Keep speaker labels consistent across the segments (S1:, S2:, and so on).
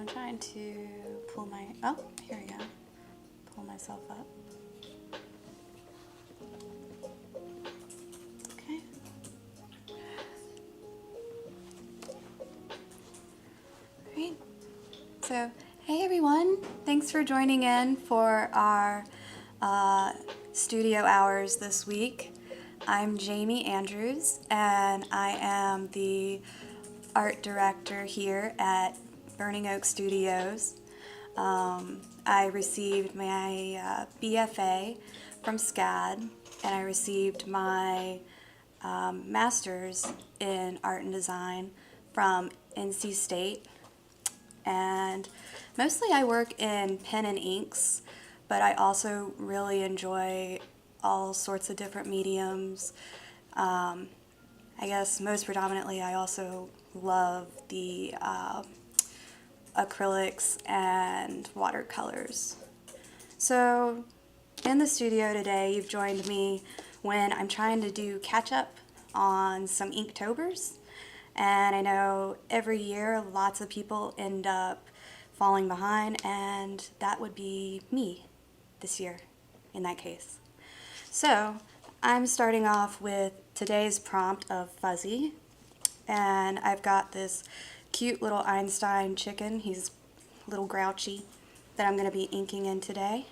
S1: I'm trying to pull my, oh, here we go. Pull myself up. Okay. All right. So, hey everyone. Thanks for joining in for our studio hours this week. I'm Jaime Andrews, and I am the art director here at Burning Oak Studios. I received my BFA from SCAD, and I received my master's in art and design from NC State. And mostly I work in pen and inks, but I also really enjoy all sorts of different mediums. I guess most predominantly I also love the acrylics and watercolors. So in the studio today, you've joined me when I'm trying to do catch up on some Inktobers. And I know every year lots of people end up falling behind, and that would be me this year in that case. So I'm starting off with today's prompt of fuzzy, and I've got this cute little Einstein chicken. He's a little grouchy that I'm going to be inking in today.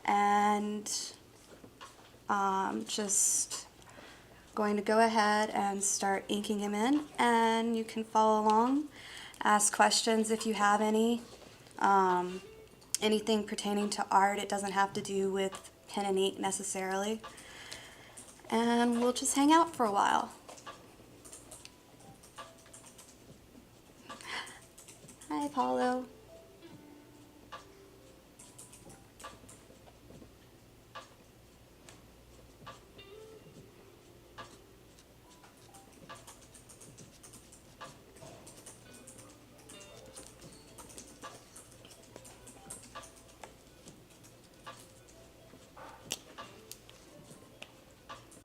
S1: And just going to go ahead and start inking him in, and you can follow along, ask questions if you have any. Anything pertaining to art, it doesn't have to do with pen and ink necessarily. And we'll just hang out for a while. Hi, Apollo.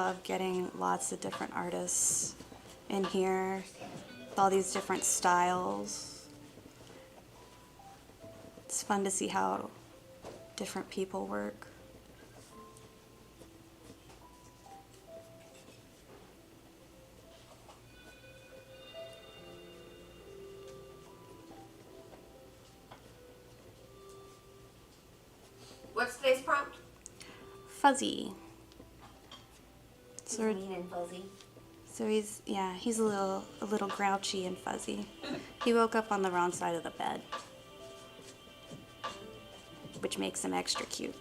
S1: Love getting lots of different artists in here with all these different styles. It's fun to see how different people work.
S2: What's today's prompt?
S1: Fuzzy.
S2: He's mean and fuzzy.
S1: So he's a little grouchy and fuzzy. He woke up on the wrong side of the bed, which makes him extra cute.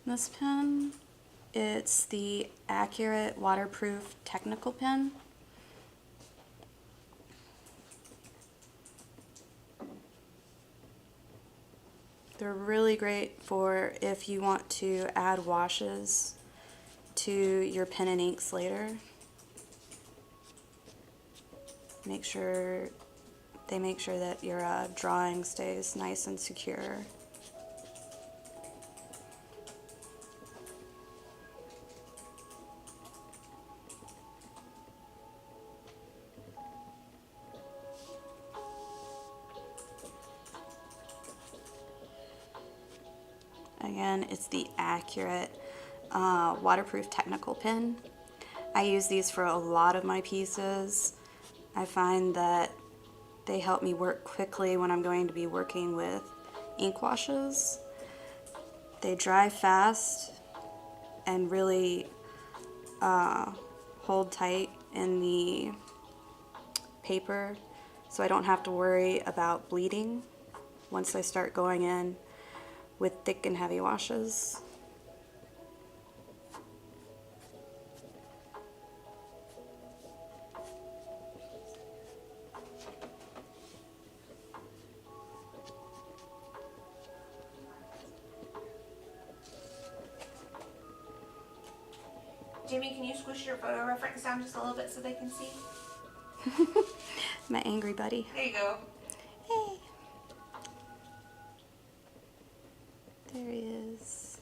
S1: This pen, it's the Accurate Waterproof Technical Pen. They're really great for if you want to add washes to your pen and inks later. They make sure that your drawing stays nice and secure. Again, it's the Accurate Waterproof Technical Pen. I use these for a lot of my pieces. I find that they help me work quickly when I'm going to be working with ink washes. They dry fast and really hold tight in the paper so I don't have to worry about bleeding once I start going in with thick and heavy washes.
S2: Jamie, can you squish your photo reference down just a little bit so they can see?
S1: My angry buddy.
S2: There you go.
S1: Hey. There he is.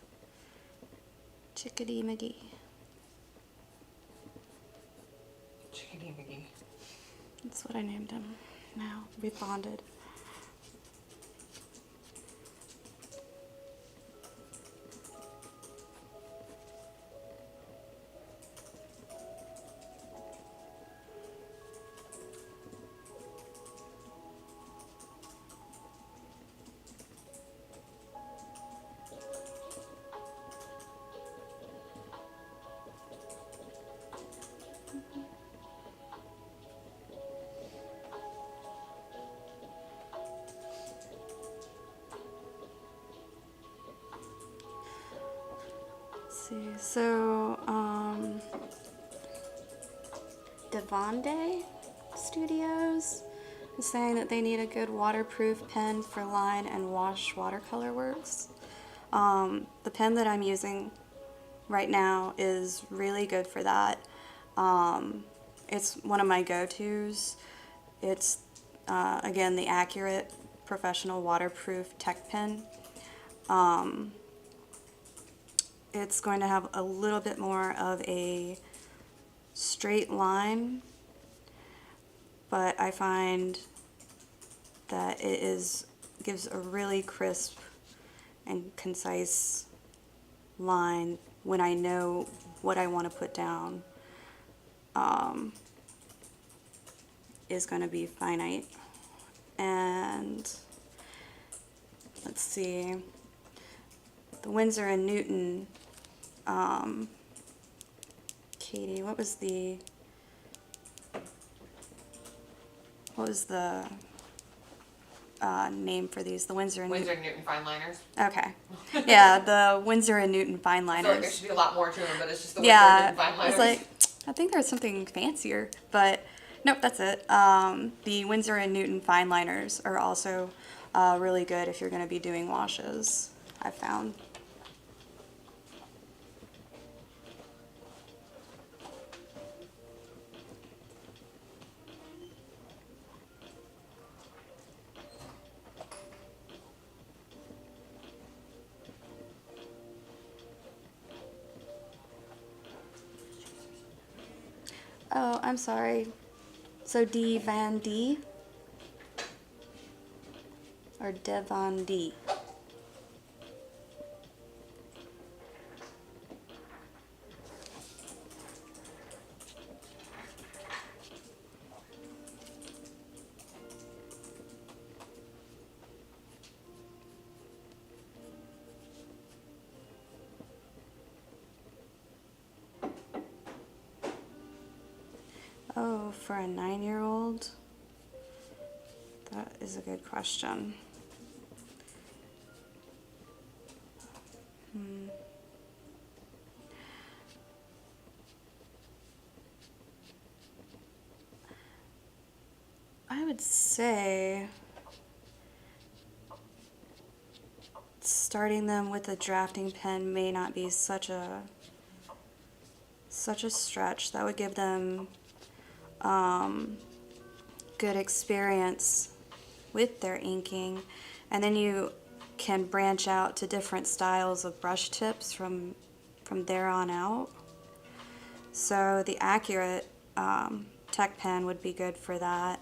S1: Chickadee McGee.
S2: Chickadee McGee.
S1: That's what I named him now. We bonded. See, so Devonde Studios is saying that they need a good waterproof pen for line and wash watercolor works. The pen that I'm using right now is really good for that. It's one of my go-tos. It's again the Accurate Professional Waterproof Tech Pen. It's going to have a little bit more of a straight line, but I find that gives a really crisp and concise line when I know what I want to put down is going to be finite. And let's see, the Winsor & Newton, Katie, what was the name for these? The Winsor &
S2: Winsor & Newton fine liners.
S1: Okay. Yeah, the Winsor & Newton fine
S2: I feel like there
S1: liners.
S2: should be a lot more to them, but it's just the
S1: Yeah,
S2: Winsor & Newton fine liners.
S1: it's like, I think there's something fancier, but nope, that's it. The Winsor & Newton fine liners are also really good if you're going to be doing washes, I've found. Oh, I'm sorry. So D Van D or Devon D? Oh, for a 9-year-old? That is a good question. I would say starting them with a drafting pen may not be such a stretch. That would give them good experience with their inking, and then you can branch out to different styles of brush tips from there on out. So the Accurate Tech Pen would be good for that.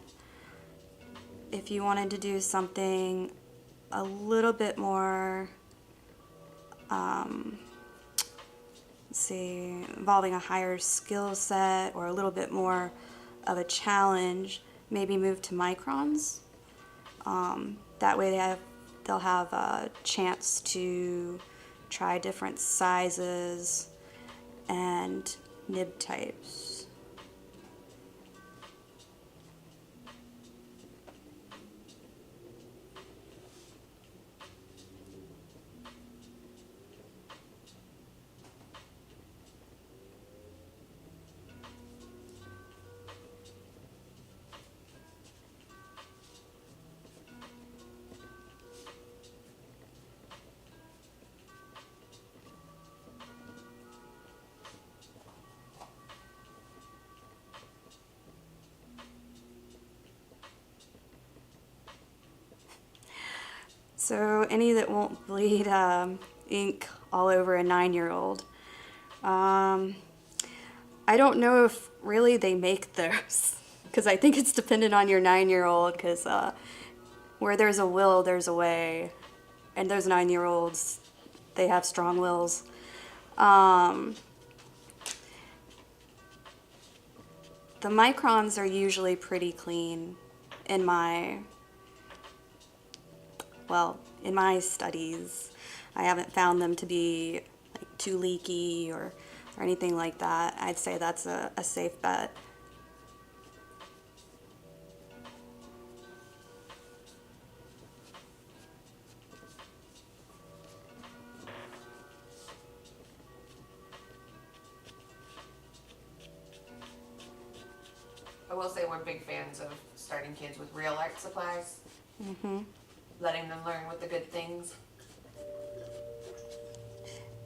S1: If you wanted to do something a little bit more, let's see, involving a higher skill set or a little bit more of a challenge, maybe move to microns. That way they'll have a chance to try different sizes and nib types. So any that won't bleed ink all over a 9-year-old. I don't know if really they make those because I think it's dependent on your 9-year-old because where there's a will, there's a way. And those 9-year-olds, they have strong wills. The microns are usually pretty clean in my studies. I haven't found them to be like too leaky or anything like that. I'd say that's a safe bet.
S2: I will say we're big fans of starting kids with real art supplies. Letting them learn with the good things.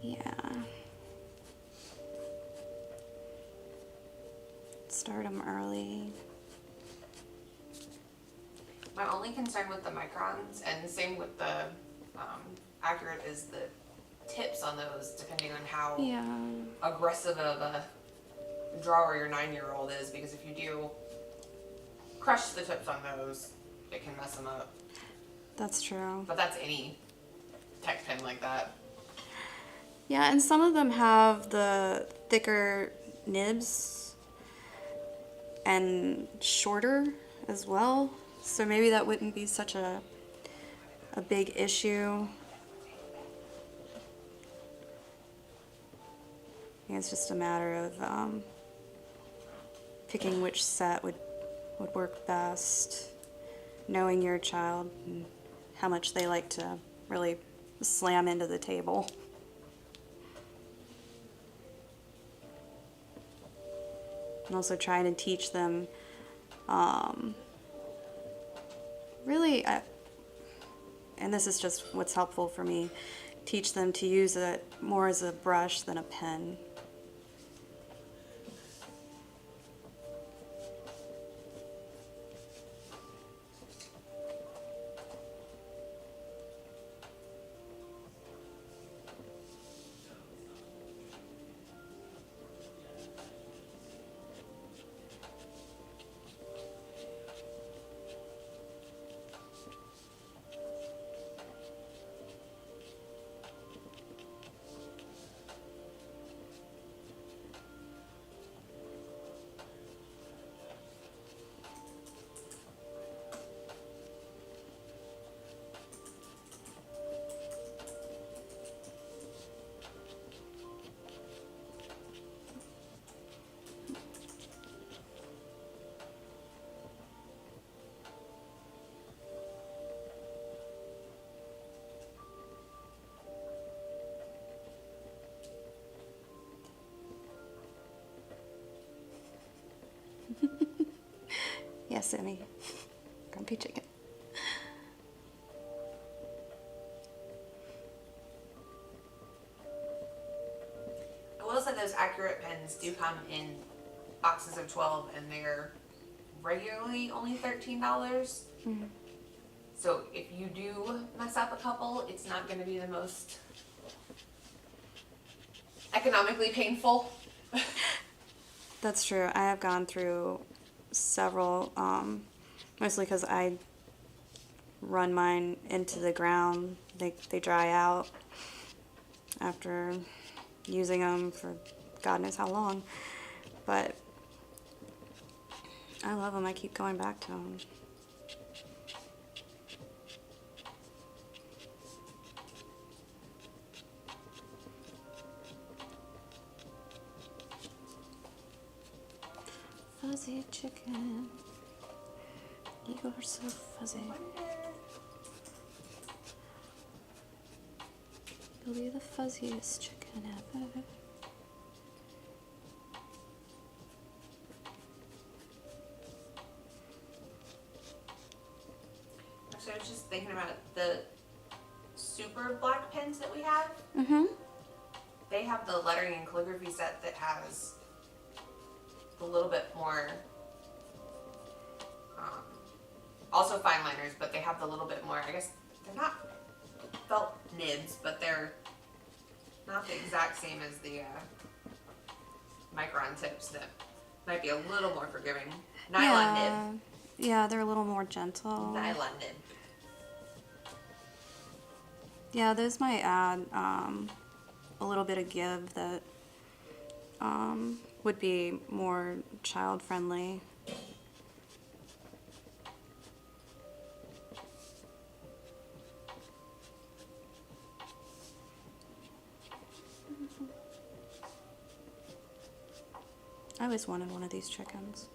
S1: Yeah. Start them early.
S2: My only concern with the microns, and same with the accurate, is the tips on those, depending on how aggressive of a drawer your 9-year-old is, because if you do crush the tips on those, it can mess them up.
S1: That's true.
S2: But that's any tech pen like that.
S1: Yeah, and some of them have the thicker nibs and shorter as well. So maybe that wouldn't be such a big issue. I think it's just a matter of picking which set would work best, knowing your child and how much they like to really slam into the table. And also trying to teach them really, and this is just what's helpful for me, teach them to use it more as a brush than a pen. Yes, Emmy. Grumpy chicken.
S2: I will say those accurate pens do come in boxes of 12, and they're regularly only $13. So if you do mess up a couple, it's not going to be the most economically painful.
S1: That's true. I have gone through several, mostly because I run mine into the ground. They dry out after using them for God knows how long. But I love them. I keep going back to them. Fuzzy chicken, you are so fuzzy. You'll be the fuzziest chicken ever.
S2: So I was just thinking about the super black pens that we have. They have the lettering and calligraphy set that has a little bit more, also fine liners, but they have the little bit more, I guess they're not felt nibs, but they're not the exact same as the micron tips that might be a little more forgiving. Nylon nib.
S1: Yeah, they're a little more gentle.
S2: Nylon nib.
S1: Yeah, those might add a little bit of give that would be more child friendly. I always wanted one of these chickens.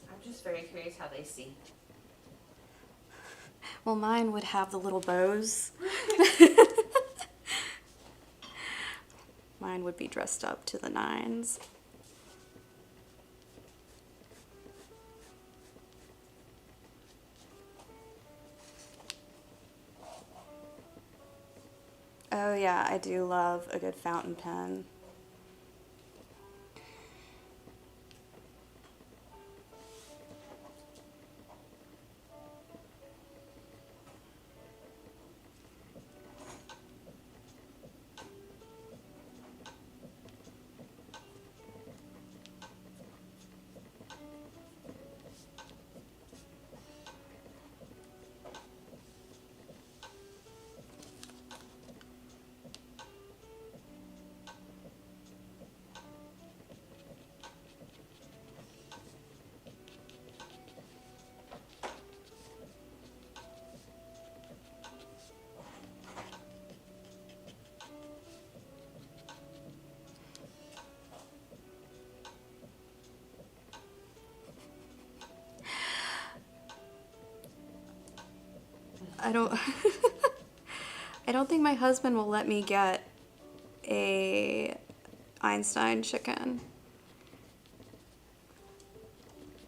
S2: I'm just very curious how they see.
S1: Well, mine would have the little bows. Mine would be dressed up to the nines. Oh yeah, I do love a good fountain pen. I don't I don't think my husband will let me get a Einstein chicken.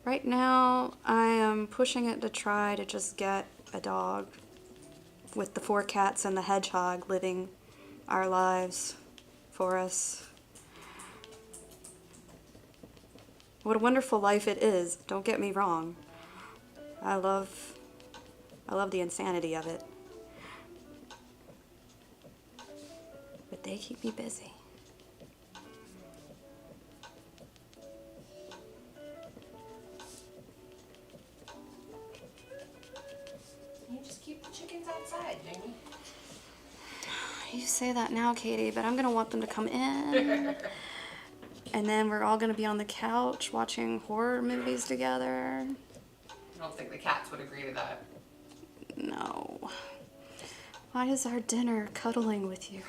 S1: Right now, I am pushing it to try to just get a dog with the 4 cats and the hedgehog living our lives for us. What a wonderful life it is, don't get me wrong. I love the insanity of it. But they keep me busy.
S2: You just keep the chickens outside, Jamie.
S1: You say that now, Katie, but I'm gonna want them to come in. And then we're all gonna be on the couch watching horror movies together.
S2: I don't think the cats would agree to that.
S1: No. Why is our dinner cuddling with you?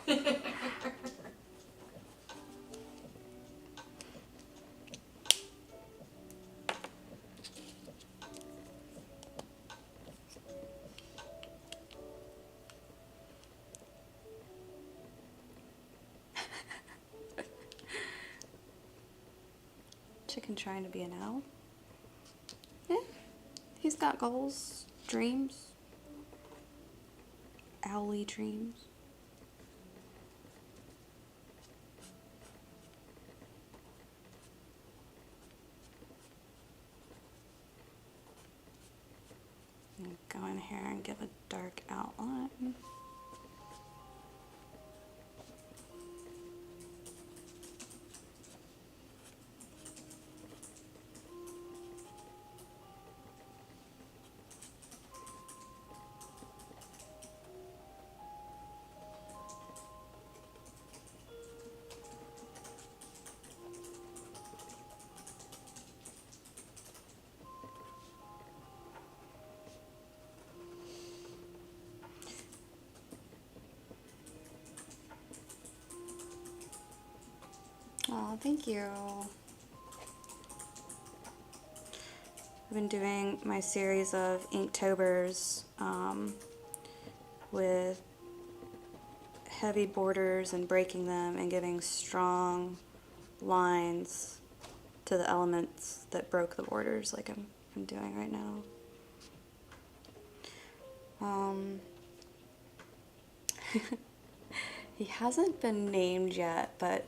S1: Chicken trying to be an owl? Yeah. He's got goals, dreams. Owly dreams. I'm gonna go in here and give a dark outline. Oh, thank you. I've been doing my series of Inktober's with heavy borders and breaking them and giving strong lines to the elements that broke the borders like I'm doing right now. He hasn't been named yet, but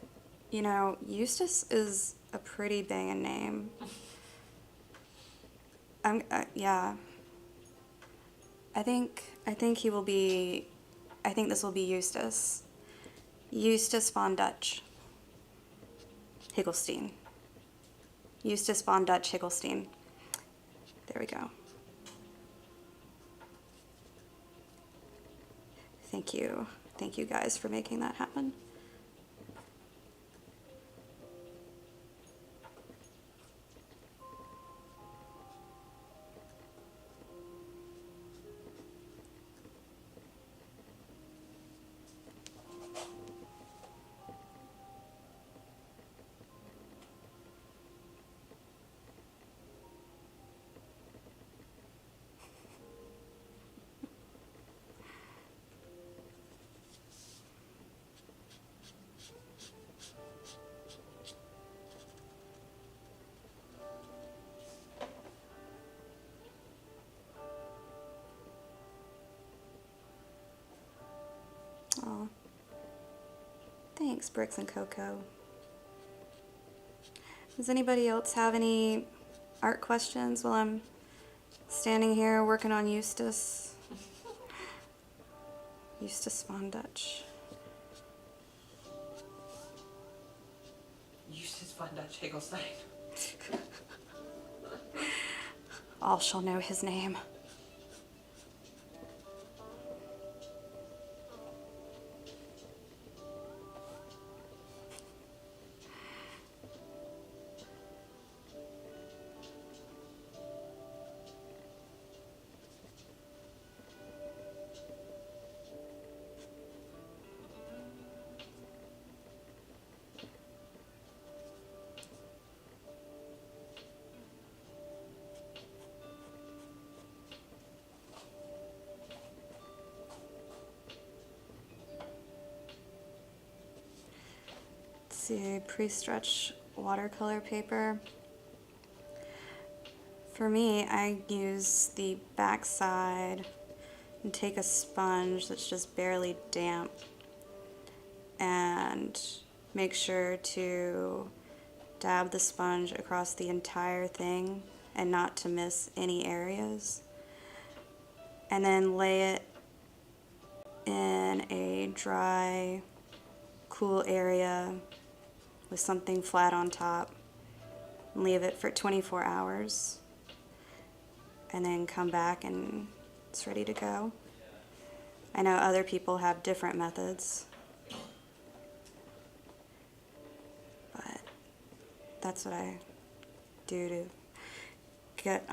S1: you know, Eustace is a pretty banging name. Yeah. think he will be, I think this will be Eustace. Eustace von Dutch Higgelstein. Eustace von Dutch Higgelstein. There we go. Thank you. Thank you guys for making that happen. Oh, thanks, Bricks and Cocoa. Does anybody else have any art questions while I'm standing here working on Eustace? Eustace von Dutch.
S2: Eustace von Dutch Higgelstein.
S1: All shall know his name. See, pre-stretch watercolor paper. For me, I use the back side and take a sponge that's just barely damp and make sure to dab the sponge across the entire thing and not to miss any areas. And then lay it in a dry, cool area with something flat on top and leave it for 24 hours and then come back and it's ready to go. I know other people have different methods, but that's what I do to get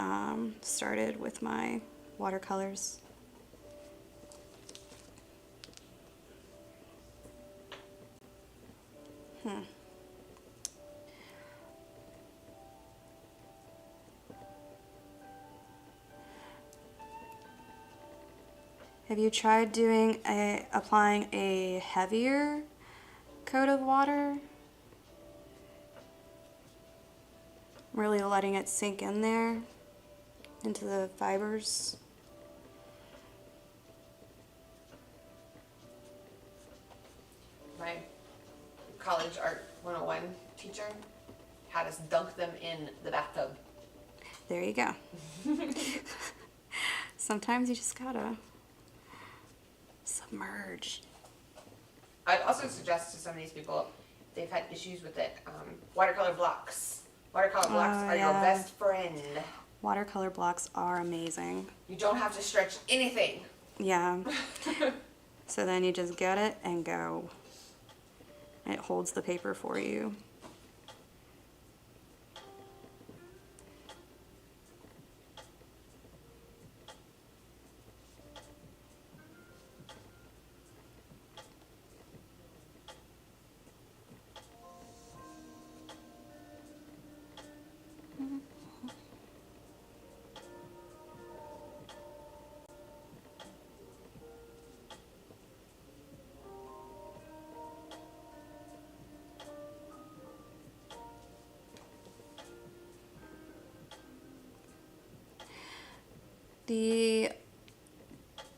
S1: started with my watercolors. Have you tried applying a heavier coat of water? Really letting it sink in there into the fibers.
S2: My college art 101 teacher had us dunk them in the bathtub.
S1: There you go. Sometimes you just gotta submerge.
S2: I'd also suggest to some of these people, they've had issues with it, watercolor blocks. Watercolor blocks are your best friend.
S1: Watercolor blocks are amazing.
S2: You don't have to stretch anything.
S1: Yeah. So then you just get it and go. It holds the paper for you.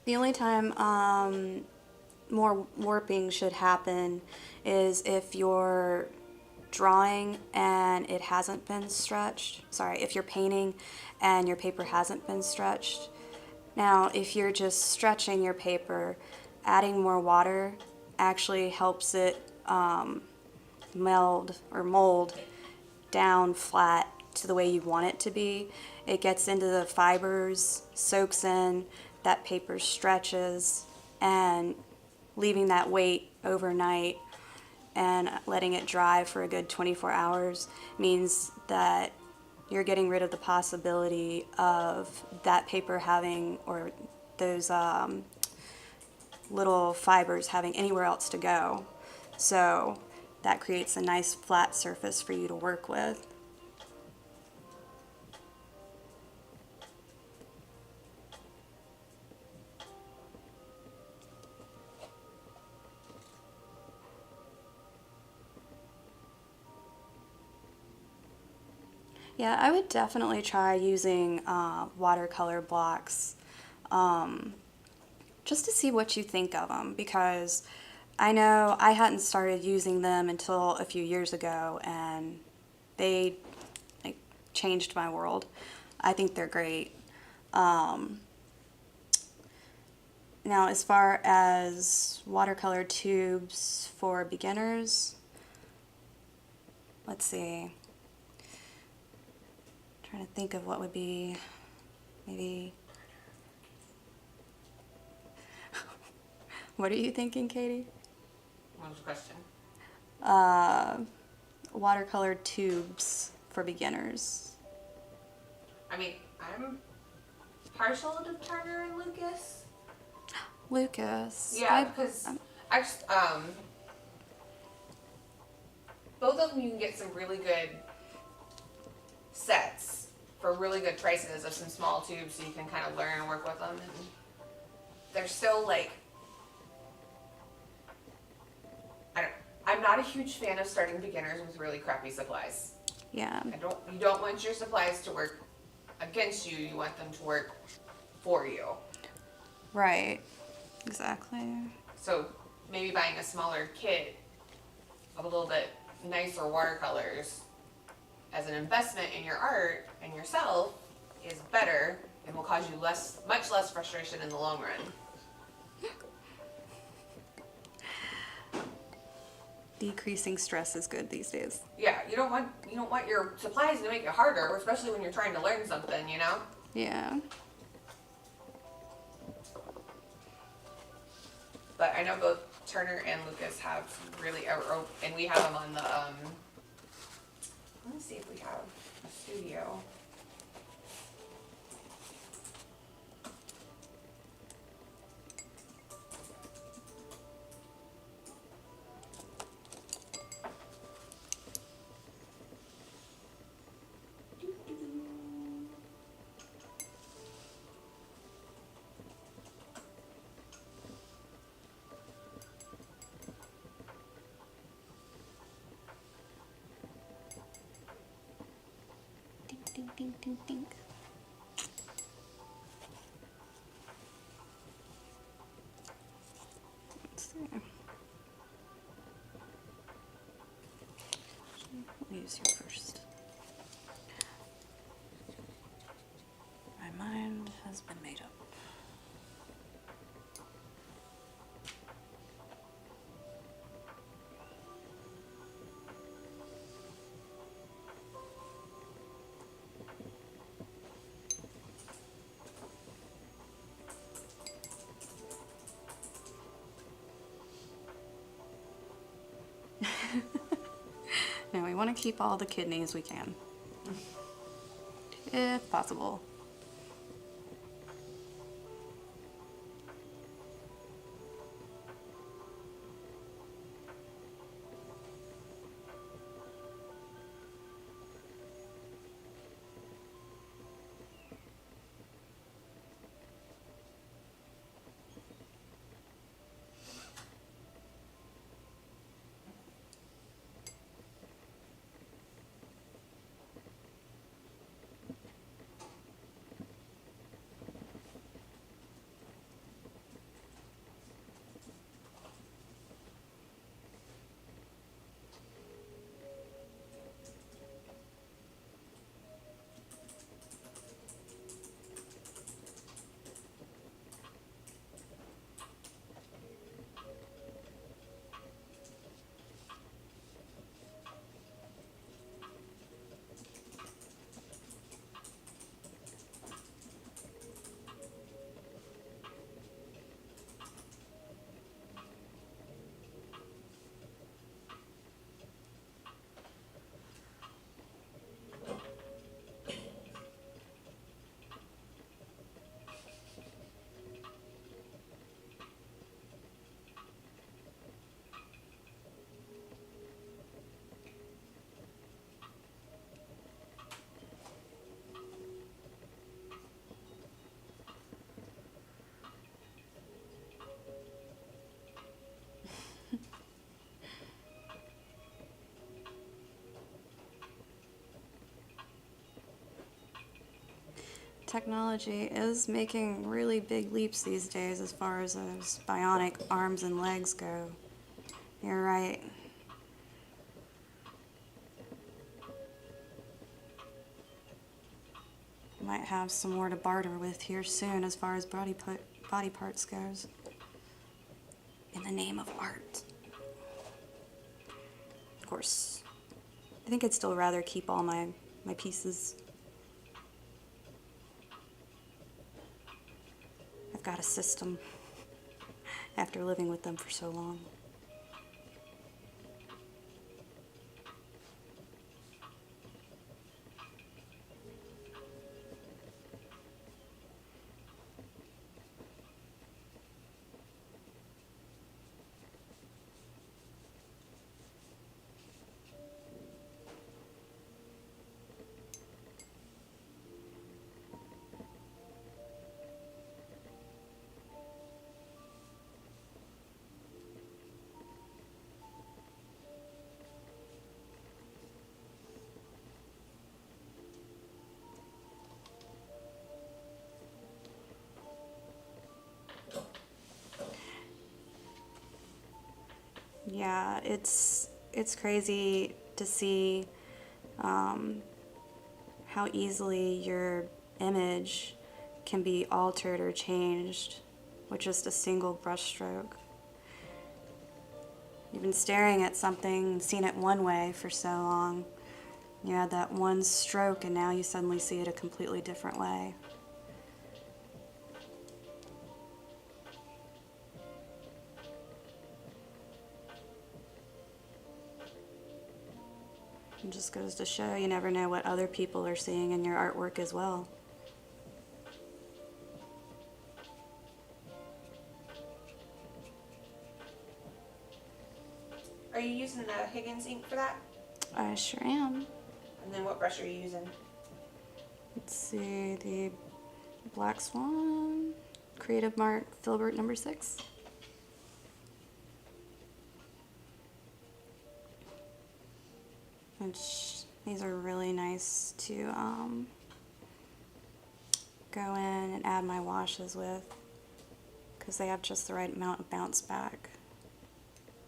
S1: The only time more warping should happen is if you're drawing and it hasn't been stretched. Sorry, if you're painting and your paper hasn't been stretched, Now, if you're just stretching your paper, adding more water actually helps it meld or mold down flat to the way you want it to be. It gets into the fibers, soaks in, that paper stretches, and leaving that weight overnight and letting it dry for a good 24 hours means that you're getting rid of the possibility of that paper having, or those little fibers having anywhere else to go. So that creates a nice flat surface for you to work with. Yeah, I would definitely try using watercolor blocks just to see what you think of them, because I know I hadn't started using them until a few years ago, and they like changed my world. I think they're great. Now, as far as watercolor tubes for beginners, let's see. Trying to think of what would be maybe. What are you thinking, Katie?
S2: What was the question?
S1: Watercolor tubes for beginners.
S2: I mean, I'm partial to Turner and Lucas.
S1: Lucas.
S2: Yeah, because I just, both of them you can get some really good sets for really good prices of some small tubes, so you can kind of learn and work with them. And they're still like, I'm not a huge fan of starting beginners with really crappy supplies.
S1: Yeah.
S2: You don't want your supplies to work against you. You want them to work for you.
S1: Right. Exactly.
S2: So maybe buying a smaller kit of a little bit nicer watercolors as an investment in your art and yourself is better and will cause you much less frustration in the long run.
S1: Decreasing stress is good these days.
S2: Yeah, you don't want your supplies to make it harder, especially when you're trying to learn something, you know?
S1: Yeah.
S2: But I know both Turner and Lucas have some really, and we have them on the, let me see if we have a studio.
S1: Ding, ding, ding, ding. Let's see. We'll use you first. My mind has been made up. No, we want to keep all the kidneys we can, if possible. Technology is making really big leaps these days as far as those bionic arms and legs go. You're right. Might have some more to barter with here soon as far as body parts goes. In the name of art. Of course, I think I'd still rather keep all my pieces. I've got a system after living with them for so long. Yeah, it's crazy to see how easily your image can be altered or changed with just a single brushstroke. You've been staring at something, seen it one way for so long. You had that one stroke and now you suddenly see it a completely different way. It just goes to show you never know what other people are seeing in your artwork as well.
S2: Are you using the Higgins ink for that?
S1: I sure am.
S2: And then what brush are you using?
S1: Let's see, the Black Swan, Creative Mark Filbert number 6. Which, these are really nice to go in and add my washes with, because they have just the right amount of bounce back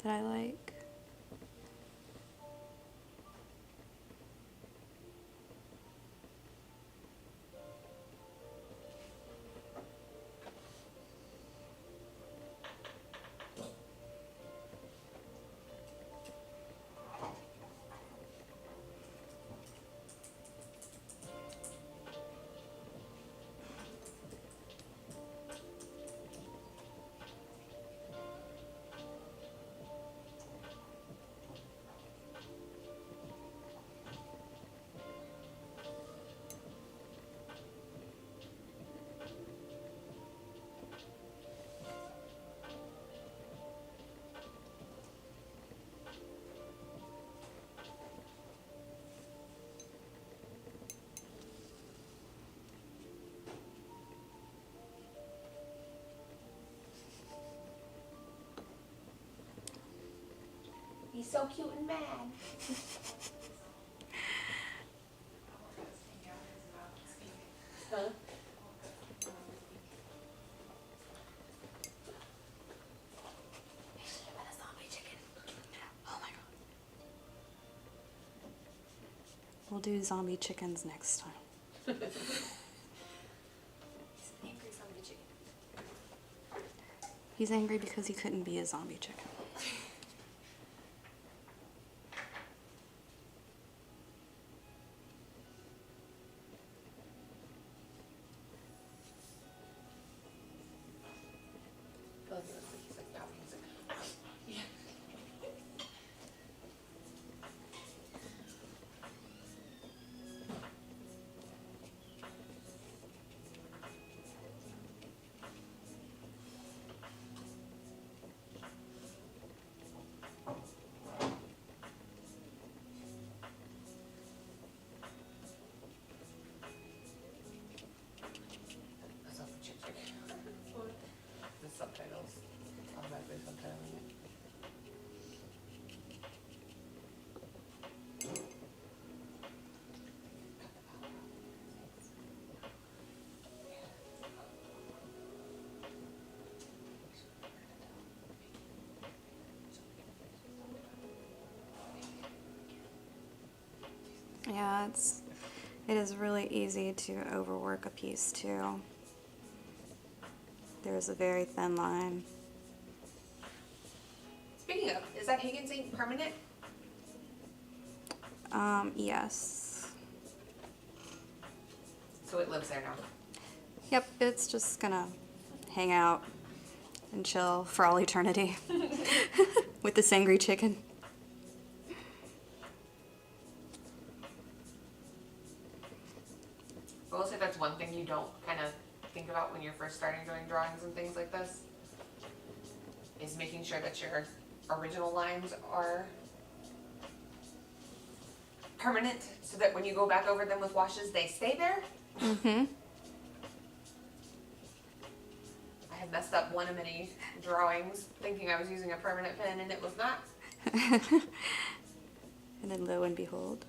S1: that I like.
S2: He's so cute and mad. Huh?
S1: Oh my god. We'll do zombie chickens next time.
S2: He's an angry zombie chicken.
S1: He's angry because he couldn't be a zombie chicken.
S2: He's like, yeah, he's like, yeah.
S1: Yeah, it is really easy to overwork a piece too. There's a very thin line.
S2: Speaking of, is that Higgins ink permanent?
S1: Yes.
S2: So it lives there now.
S1: Yep, it's just gonna hang out and chill for all eternity with the sangry chicken.
S2: I will say that's one thing you don't kind of think about when you're first starting doing drawings and things like this, is making sure that your original lines are permanent so that when you go back over them with washes, they stay there.
S1: Mm-hmm.
S2: I had messed up one of many drawings thinking I was using a permanent pen and it was not.
S1: And then lo and behold.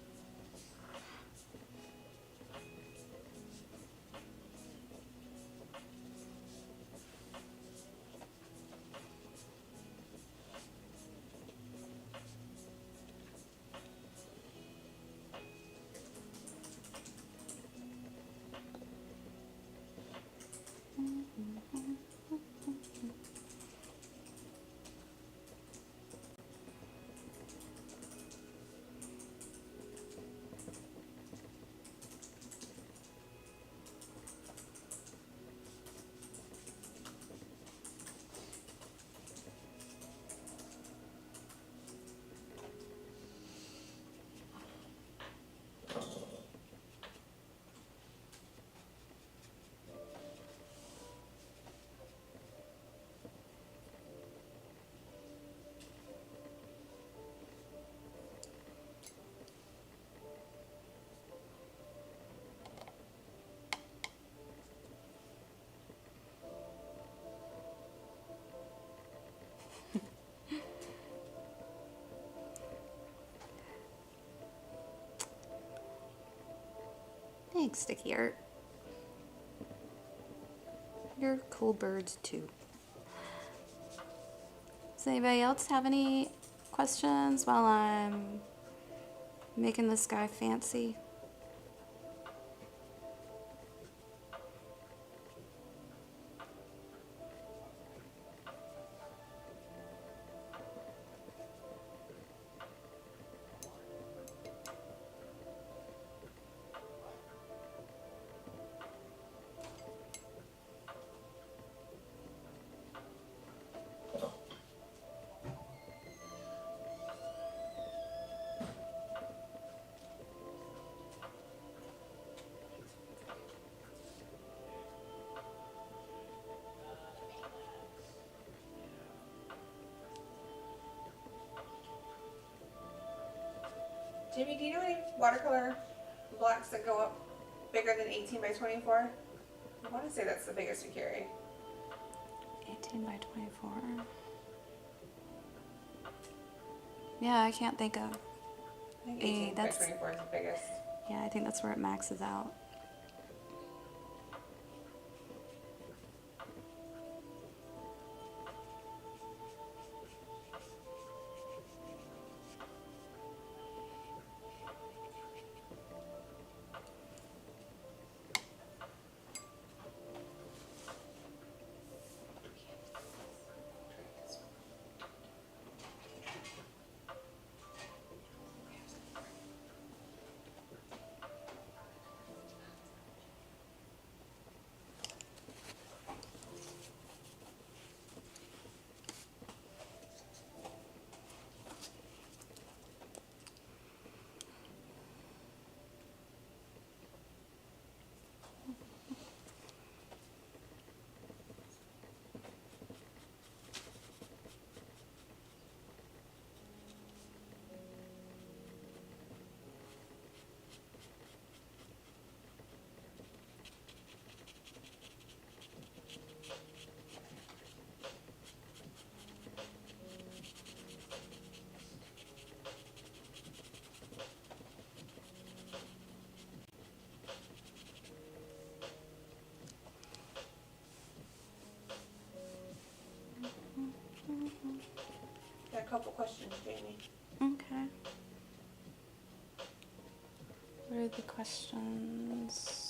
S1: Thanks, Sticky Art. You're cool birds too. Does anybody else have any questions while I'm making this guy fancy?
S2: Jimmy, do you know any watercolor blocks that go up bigger than 18 by 24? I want to say that's the biggest we carry.
S1: 18 by 24. Yeah, I can't think of.
S2: I think 18 by
S1: that's
S2: 24 is the biggest.
S1: Yeah, I think that's where it maxes out.
S2: Got a couple questions, Jamie.
S1: Okay. good questions.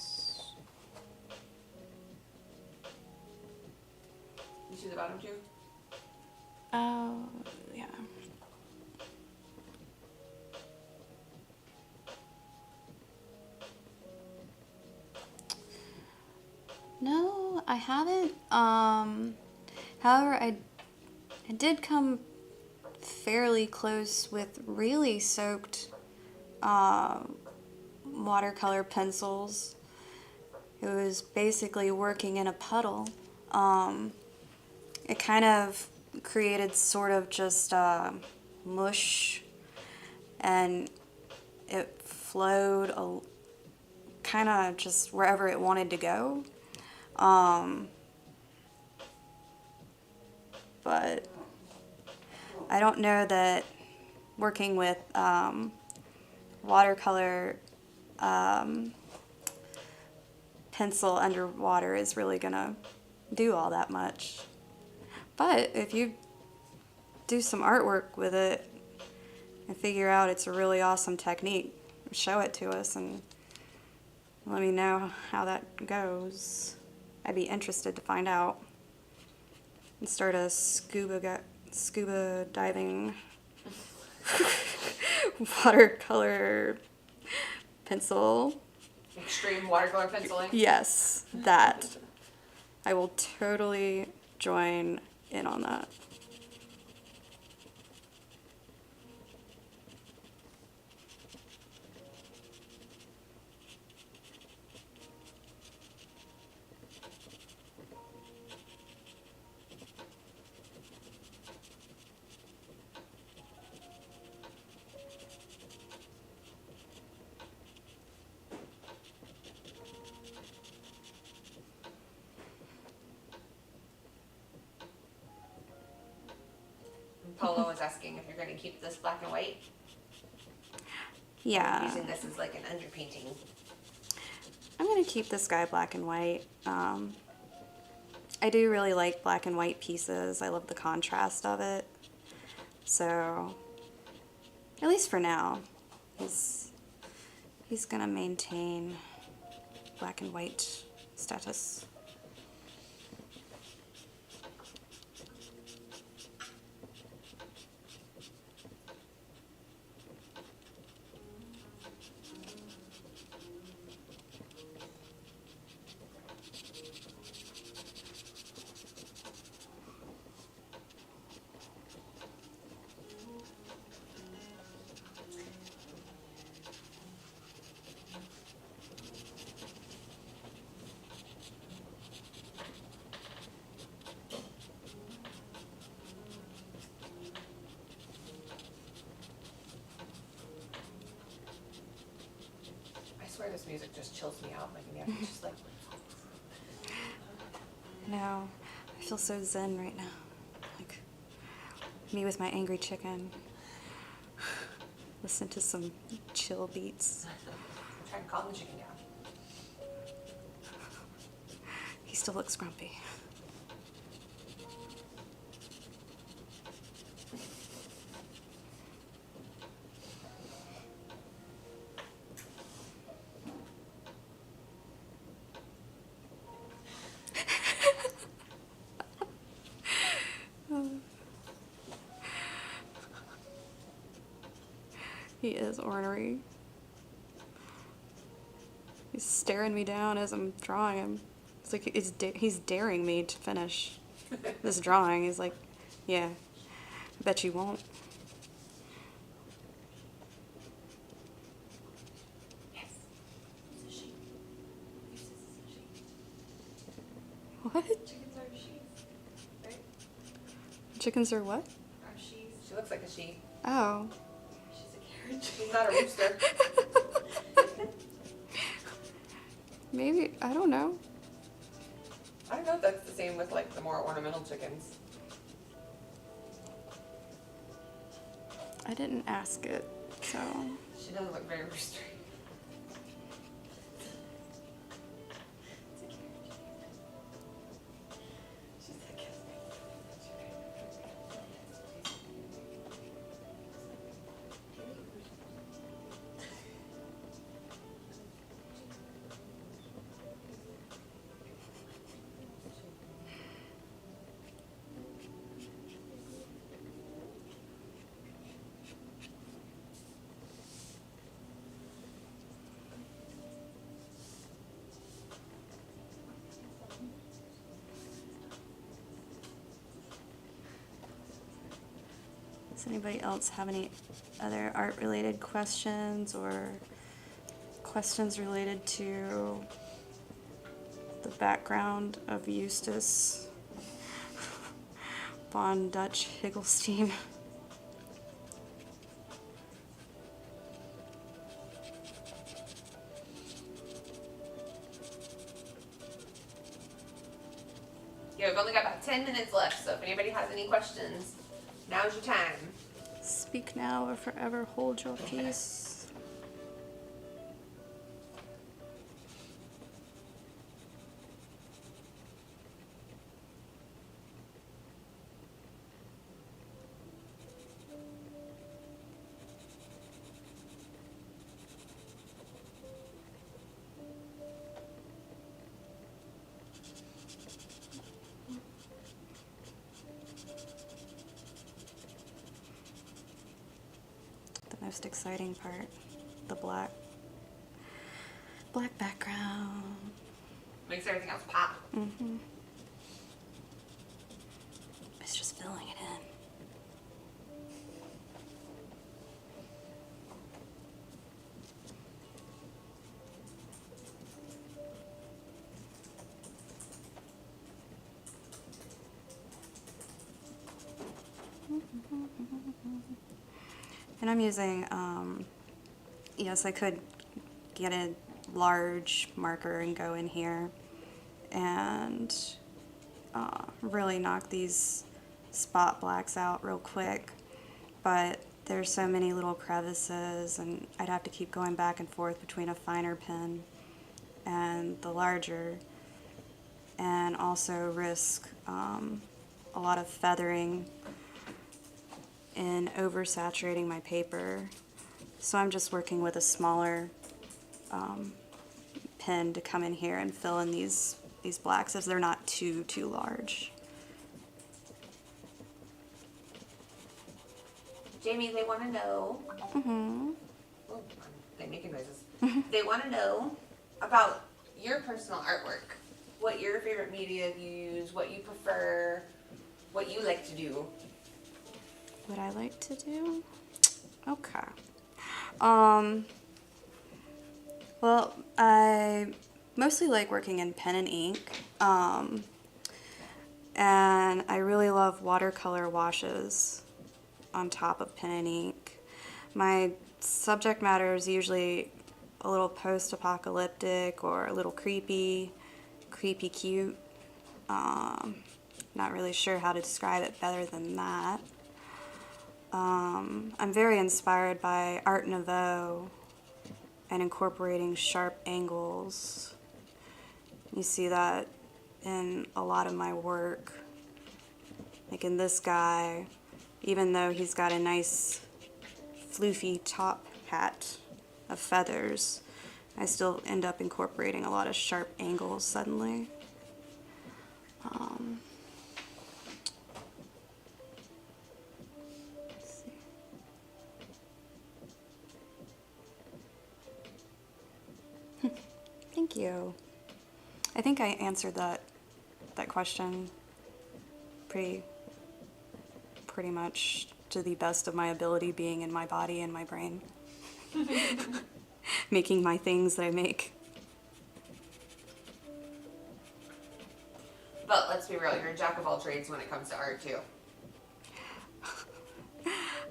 S2: You see the bottom two?
S1: Oh, yeah. No, I haven't. However, I did come fairly close with really soaked watercolor pencils. It was basically working in a puddle. It kind of created sort of just mush, and it flowed kind of just wherever it wanted to go. But I don't know that working with watercolor pencil underwater is really gonna do all that much. But if you do some artwork with it and figure out it's a really awesome technique, show it to us and let me know how that goes. I'd be interested to find out and start a scuba diving watercolor pencil.
S2: Extreme watercolor penciling?
S1: Yes, that. I will totally join in on that.
S2: Paulo was asking if you're going to keep this black and white.
S1: Yeah.
S2: Using this as like an underpainting.
S1: I'm going to keep this guy black and white. I do really like black and white pieces. I love the contrast of it. So, at least for now, he's going to maintain black and white status.
S2: I swear this music just chills me out. Like, yeah, it's just like.
S1: No, I feel so zen right now. Like me with my angry chicken. Listen to some chill beats.
S2: I'm trying to calm the chicken down.
S1: He still looks grumpy. He is ornery. He's staring me down as I'm drawing him. It's like he's daring me to finish this drawing. He's like, yeah, I bet you won't.
S2: Yes. It's a sheep. Yes, this is a sheep.
S1: What?
S2: Chickens are sheep, right?
S1: Chickens are what?
S2: Are sheep. She looks like a sheep.
S1: Oh.
S2: She's a carrot. She's not a rooster.
S1: Maybe, I don't know.
S2: I don't know if that's the same with like the more ornamental chickens.
S1: I didn't ask it, so.
S2: She doesn't look very roostery.
S1: Does anybody else have any other art-related questions or questions related to the background of Eustace von Dutch Higglestein?
S2: Yeah, we've only got about 10 minutes left, so if anybody has any questions, now's your time.
S1: Speak now or forever hold your peace. The most exciting part, the black background.
S2: Makes everything else pop.
S1: Mm-hmm. It's just filling it in. And I'm using, yes, I could get a large marker and go in here and really knock these spot blacks out real quick, but there's so many little crevices and I'd have to keep going back and forth between a finer pen and the larger, and also risk a lot of feathering and oversaturating my paper. So I'm just working with a smaller pen to come in here and fill in these blacks if they're not too large.
S2: Jamie, they want to know.
S1: Mm-hmm.
S2: Oh, they're making noises. They want to know about your personal artwork. What your favorite media you use, what you prefer, what you like to do.
S1: What I like to do? Okay. Well, I mostly like working in pen and ink. And I really love watercolor washes on top of pen and ink. My subject matter is usually a little post-apocalyptic or a little creepy cute. Not really sure how to describe it better than that. I'm very inspired by Art Nouveau and incorporating sharp angles. You see that in a lot of my work. Like in this guy, even though he's got a nice floofy top hat of feathers, I still end up incorporating a lot of sharp angles suddenly. Let's see. Thank you. I think I answered that question pretty much to the best of my ability, being in my body and my brain. Making my things that I make.
S2: But let's be real, you're a jack of all trades when it comes to art too.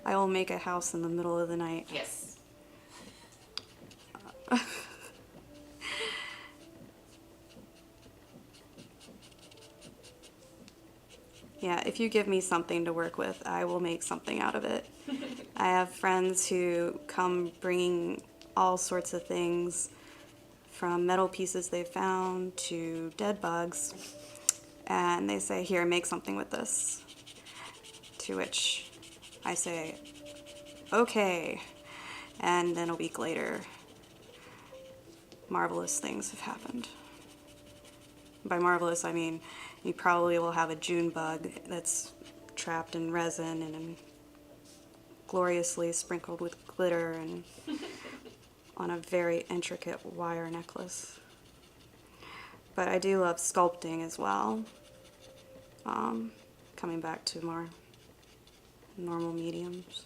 S1: I will make a house in the middle of the night.
S2: Yes.
S1: Yeah, if you give me something to work with, I will make something out of it. I have friends who come bringing all sorts of things, from metal pieces they found to dead bugs, and they say, here, make something with this. To which I say, okay. And then a week later, marvelous things have happened. By marvelous, I mean you probably will have a June bug that's trapped in resin and gloriously sprinkled with glitter and on a very intricate wire necklace. But I do love sculpting as well. Coming back to more normal mediums.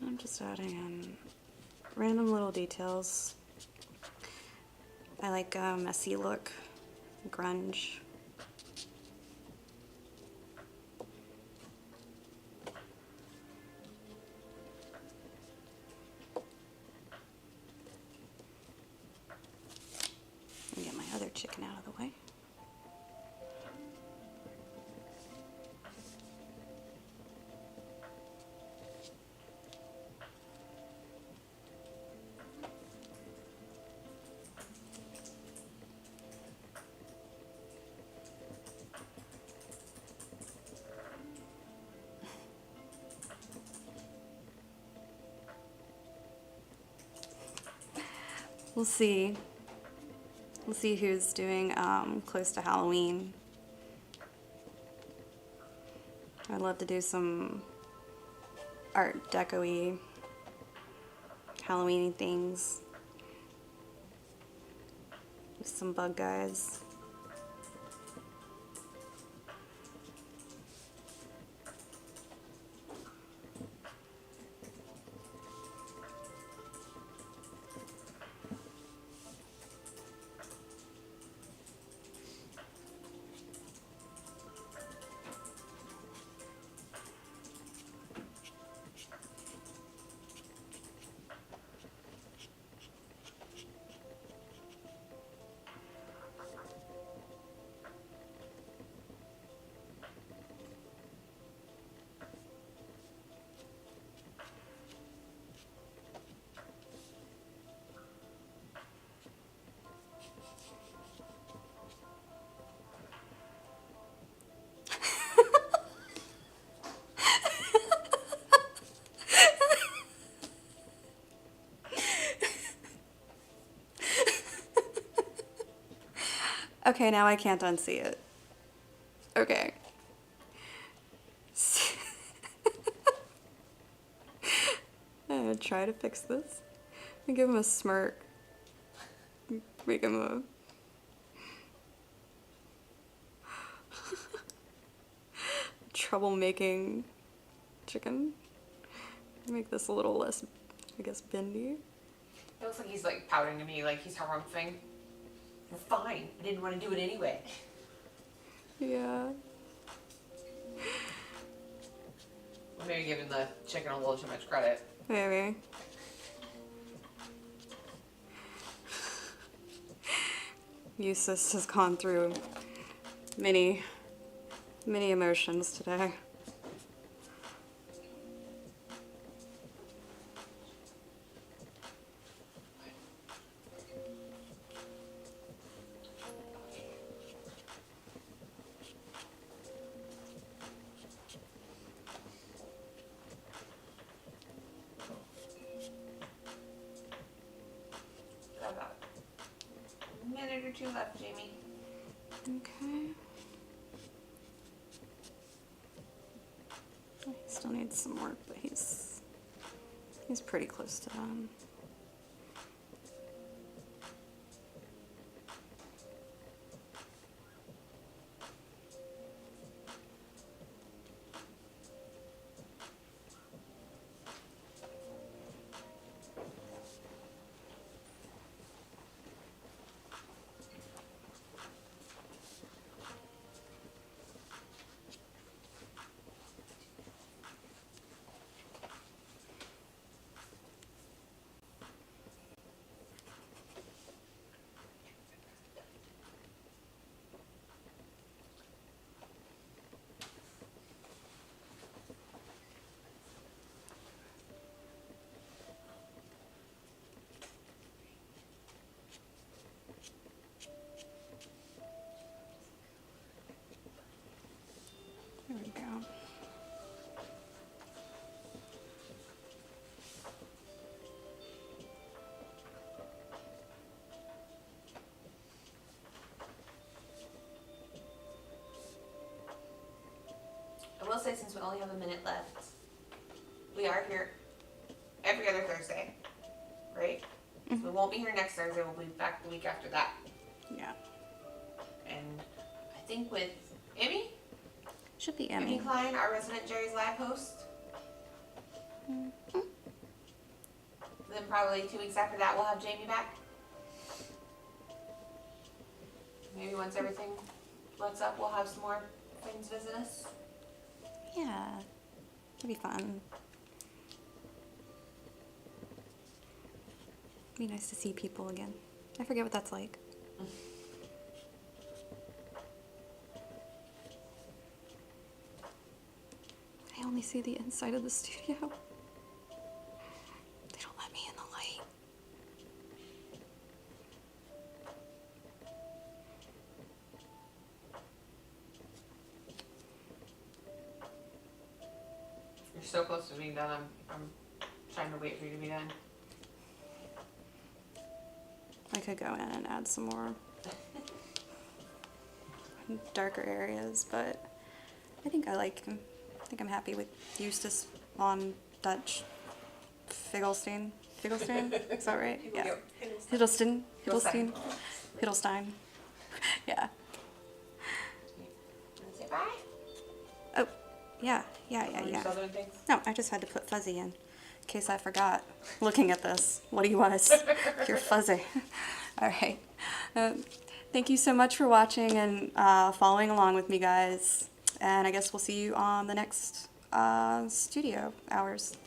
S1: I'm just adding in random little details. I like a messy look, grunge. And get my other chicken out of the way. We'll see. We'll see who's doing close to Halloween. I'd love to do some Art Deco-y, Halloween-y things with some bug guys. Okay, now I can't unsee it. Okay. I'm gonna try to fix this. And give him a smirk. Make him a... troublemaking chicken. Make this a little less, I guess, bendy.
S2: It looks like he's like pouting to me, like he's harumphing. We're fine. I didn't want to do it anyway.
S1: Yeah.
S2: Maybe giving the chicken a little too much credit.
S1: Maybe. Eustace has gone through many emotions today.
S2: About a minute or two left, Jamie.
S1: Okay. He still needs some work, but he's pretty close to done.
S2: say, since we only have a minute left, we are here every other Thursday, right? So we won't be here next Thursday. We'll be back the week after that.
S1: Yeah.
S2: And I think with Emmy?
S1: Should be
S2: Emmy
S1: Emmy.
S2: Klein, our resident Jerry's Lab host.
S1: Mm-hmm.
S2: Then probably 2 weeks after that, we'll have Jamie back. Maybe once everything lets up, we'll have some more friends visit us.
S1: Yeah. It'll be fun. Be nice to see people again. I forget what that's like. I only see the inside of the studio. They don't let me in the light.
S2: You're so close to being done. I'm trying to wait for you to be done.
S1: I could go in and add some more darker areas, but I think I'm happy with Eustace von Dutch Figglestein. Figglestein? Is that right? Yeah. Hiddleston. Hiddlestein. Hiddlestein. Yeah.
S2: Want to say bye?
S1: Oh, yeah.
S2: Are you still doing things?
S1: No, I just had to put fuzzy in case I forgot looking at this. What he was. You're fuzzy. All right. Thank you so much for watching and following along with me, guys. And I guess we'll see you on the next studio hours.